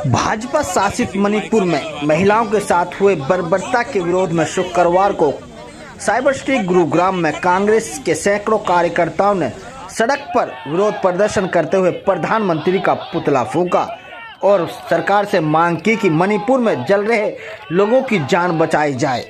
भाजपा शासित मणिपुर में महिलाओं के साथ हुए बर्बरता के विरोध में शुक्रवार को साइबर सिटी गुरुग्राम में कांग्रेस के सैकड़ों कार्यकर्ताओं ने सड़क पर विरोध प्रदर्शन करते हुए प्रधानमंत्री का पुतला फूंका और सरकार से मांग की कि मणिपुर में जल रहे लोगों की जान बचाई जाए।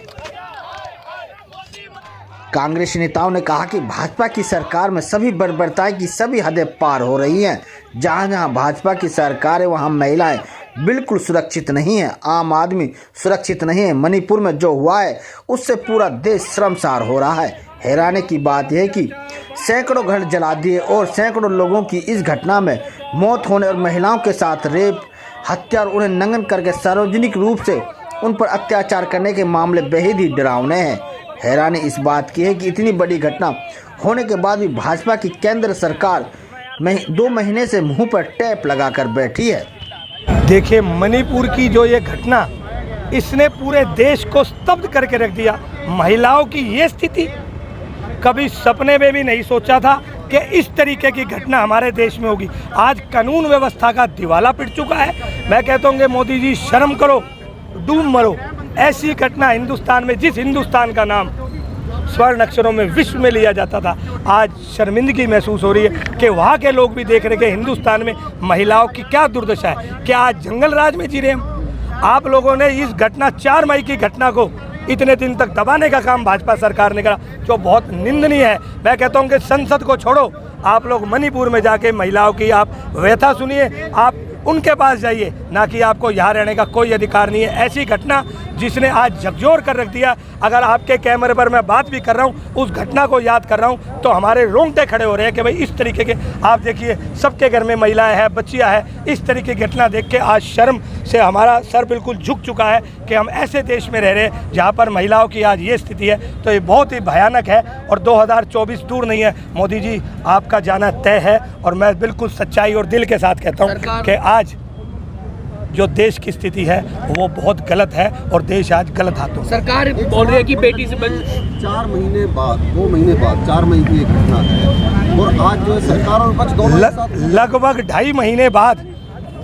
कांग्रेस नेताओं ने कहा कि भाजपा की सरकार में सभी बर्बरता की सभी हदें पार हो रही हैं। जहां जहां भाजपा की सरकार है वहां महिलाएं बिल्कुल सुरक्षित नहीं है, आम आदमी सुरक्षित नहीं है। मणिपुर में जो हुआ है उससे पूरा देश शर्मसार हो रहा है। हैरानी की बात यह है कि सैकड़ों घर जला दिए और सैकड़ों लोगों की इस घटना में मौत होने और महिलाओं के साथ रेप, हत्या और उन्हें नंगन करके सार्वजनिक रूप से उन पर अत्याचार करने के मामले बेहद ही डरावने हैं। हैरानी इस बात की है कि इतनी बड़ी घटना होने के बाद भी भाजपा की केंद्र सरकार 2 महीने से मुंह पर टैप लगाकर बैठी है। देखिए, मणिपुर की जो ये घटना, इसने पूरे देश को स्तब्ध करके रख दिया। महिलाओं की ये स्थिति कभी सपने में भी नहीं सोचा था कि इस तरीके की घटना हमारे देश में होगी। आज कानून व्यवस्था का दिवाला पिट चुका है। मैं कहता हूँ कि मोदी जी शर्म करो, डूब मरो। ऐसी घटना हिंदुस्तान में, जिस हिंदुस्तान का नाम स्वर्ण अक्षरों में विश्व में लिया जाता था, आज शर्मिंदगी महसूस हो रही है कि वहाँ के लोग भी देख रहे हैं कि हिंदुस्तान में महिलाओं की क्या दुर्दशा है। क्या आज जंगल राज में जी रहे हम? आप लोगों ने इस घटना 4 मई की घटना को इतने दिन तक दबाने का काम भाजपा सरकार ने करा, जो बहुत निंदनीय है। मैं कहता हूँ कि संसद को छोड़ो, आप लोग मणिपुर में जाके महिलाओं की आप व्यथा सुनिए, आप उनके पास जाइए, ना कि आपको यहाँ रहने का कोई अधिकार नहीं है। ऐसी घटना जिसने आज झकझोर कर रख दिया। अगर आपके कैमरे पर मैं बात भी कर रहा हूँ, उस घटना को याद कर रहा हूँ, तो हमारे रोंगटे खड़े हो रहे हैं कि भाई इस तरीके के, आप देखिए सबके घर में महिलाएं हैं, बच्चियाँ हैं। इस तरीके की घटना देख के आज शर्म से हमारा सर बिल्कुल झुक चुका है कि हम ऐसे देश में रह रहे हैं जहाँ पर महिलाओं की आज ये स्थिति है। तो ये बहुत ही भयानक है और 2024 दूर नहीं है। मोदी जी, आपका जाना तय है और मैं बिल्कुल सच्चाई और दिल के साथ कहता हूँ कि आज जो देश की स्थिति है वो बहुत गलत है और देश आज गलत हाथों। सरकार बोल रही है कि बेटी से 4 महीने बाद, 2 महीने बाद, 4 मई की एक घटना है और आज जो है सरकार और विपक्ष दोनों लगभग 2.5 महीने बाद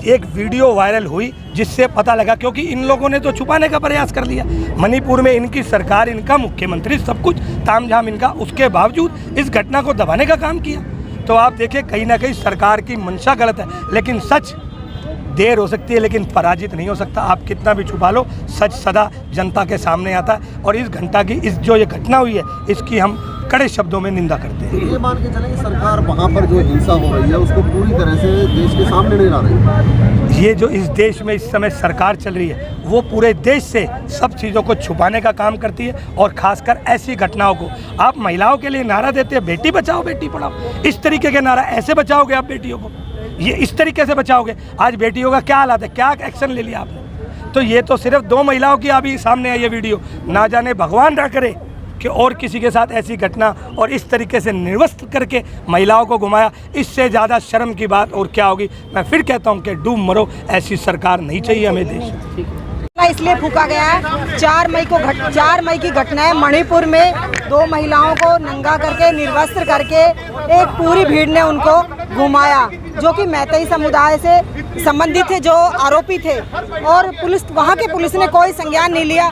एक वीडियो वायरल हुई जिससे पता लगा, क्योंकि इन लोगों ने तो छुपाने का प्रयास कर लिया। मणिपुर में इनकी सरकार, इनका मुख्यमंत्री, सब कुछ तामझाम इनका, उसके बावजूद इस घटना को दबाने का काम किया। तो आप देखिए, कहीं ना कहीं सरकार की मंशा गलत है। लेकिन सच देर हो सकती है लेकिन पराजित नहीं हो सकता। आप कितना भी छुपा लो, सच सदा जनता के सामने आता है। और इस घंटा की जो ये घटना हुई है, इसकी हम कड़े शब्दों में निंदा करते हैं। ये मान के चलें कि सरकार वहाँ पर जो हिंसा हो रही है उसको पूरी तरह से देश के सामने नहीं ला रही। ये जो इस देश में इस समय सरकार चल रही है, वो पूरे देश से सब चीज़ों को छुपाने का काम करती है। और खासकर ऐसी घटनाओं को, आप महिलाओं के लिए नारा देते हैं, बेटी बचाओ बेटी पढ़ाओ, इस तरीके के नारा ऐसे बचाओगे आप बेटियों को? ये इस तरीके से बचाओगे? आज बेटियों का क्या हालत है, क्या एक्शन ले लिया आपने? तो ये तो सिर्फ 2 महिलाओं की अभी सामने आई ये वीडियो। ना जाने भगवान ना करे कि और किसी के साथ ऐसी घटना और इस तरीके से निर्वस्त्र करके महिलाओं को घुमाया। इससे ज़्यादा शर्म की बात और क्या होगी? मैं फिर कहता हूँ कि डूब मरो, ऐसी सरकार नहीं चाहिए हमें देश में। इसलिए फूका गया है 4 मई की घटना है। मणिपुर में 2 महिलाओं को नंगा करके, निर्वस्त्र करके एक पूरी भीड़ ने उनको घुमाया, जो कि मैतेई समुदाय से संबंधित थे, जो आरोपी थे। और वहाँ के पुलिस ने कोई संज्ञान नहीं लिया।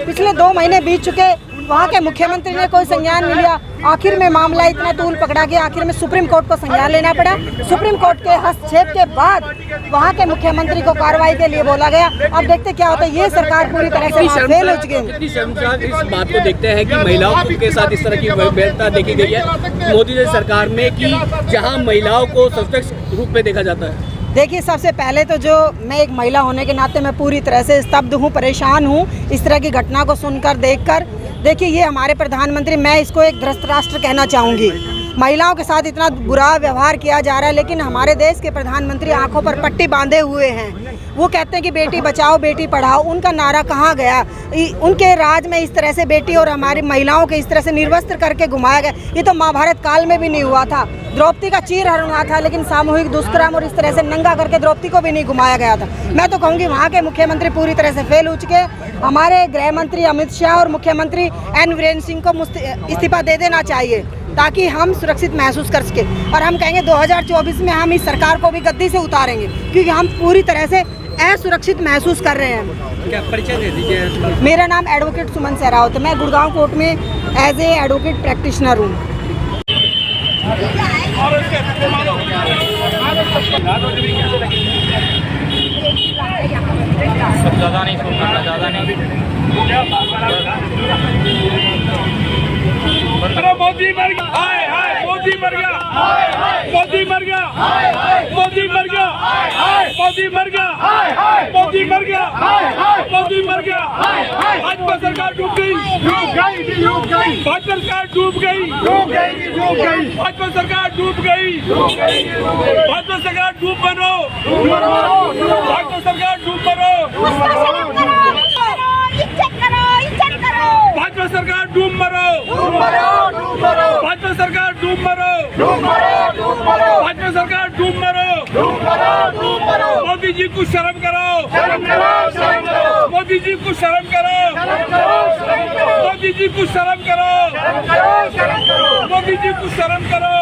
पिछले 2 महीने बीत चुके, वहाँ के मुख्यमंत्री ने कोई संज्ञान नहीं लिया। आखिर में मामला इतना तूल पकड़ा गया, आखिर में सुप्रीम कोर्ट को संज्ञान लेना पड़ा। सुप्रीम कोर्ट के हस्तक्षेप के बाद वहाँ के मुख्यमंत्री को कार्रवाई के लिए बोला गया। अब देखते क्या होता है। ये सरकार पूरी तरह से फेल हो चुकी है। कितनी शर्मनाक इस बात को देखते हैं कि महिलाओं के साथ इस तरह की व्यवस्था देखी गई है मोदी जी सरकार में, कि जहाँ महिलाओं को सशक्त रूप में देखा जाता है। देखिए, सबसे पहले तो जो मैं एक महिला होने के नाते मैं पूरी तरह से स्तब्ध हूँ, परेशान हूँ इस तरह की घटना को सुनकर, देखकर। देखिए, ये हमारे प्रधानमंत्री, मैं इसको एक ध्वस्त राष्ट्र कहना चाहूँगी। महिलाओं के साथ इतना बुरा व्यवहार किया जा रहा है, लेकिन हमारे देश के प्रधानमंत्री आंखों पर पट्टी बांधे हुए हैं। वो कहते हैं कि बेटी बचाओ बेटी पढ़ाओ, उनका नारा कहाँ गया? उनके राज में इस तरह से बेटी और हमारी महिलाओं के इस तरह से निर्वस्त्र करके घुमाया गया, ये तो महाभारत काल में भी नहीं हुआ था। द्रौपदी का चीरहरण हुआ था, लेकिन सामूहिक दुष्कर्म और इस तरह से नंगा करके द्रौपदी को भी नहीं घुमाया गया था। मैं तो कहूँगी वहाँ के मुख्यमंत्री पूरी तरह से फेल हो चुके। हमारे गृह मंत्री अमित शाह और मुख्यमंत्री एन वीरेंद्र सिंह को इस्तीफा दे देना चाहिए, ताकि हम सुरक्षित महसूस कर सके। और हम कहेंगे 2024 में हम इस सरकार को भी गद्दी से उतारेंगे, क्योंकि हम पूरी तरह से असुरक्षित महसूस कर रहे हैं। क्या परिचय दे दीजिए। मेरा नाम एडवोकेट सुमन सहरावत है, मैं गुड़गांव कोर्ट में एज ए एडवोकेट प्रैक्टिशनर हूँ। ज़्यादा नहीं सोचना, ज़्यादा नहीं। मोदी मर गया, हाय हाय मोदी मर गया, हाय हाय मोदी मर गया, हाय हाय मोदी मर गया, हाय हाय मोदी मर गया, हाय हाय मोदी मर गया, हाय हाय मोदी मर गया, हाय हाय भाजपा सरकार डूब गई, डूब गई, डूब गई, भाजपा सरकार डूब गई, डूब गई, डूब गई, भाजपा सरकार डूब गई, डूब गई, भाजपा सरकार डूब मरो, भाजपा सरकार डूब मरो, भाजपा सरकार डूब मरो, भाजपा सरकार डूब मरो, भाजपा सरकार डूब मरो, मोदी जी को शर्म करो, मोदी जी को शर्म करो, मोदी जी को शर्म करो, मोदी जी को शर्म करो।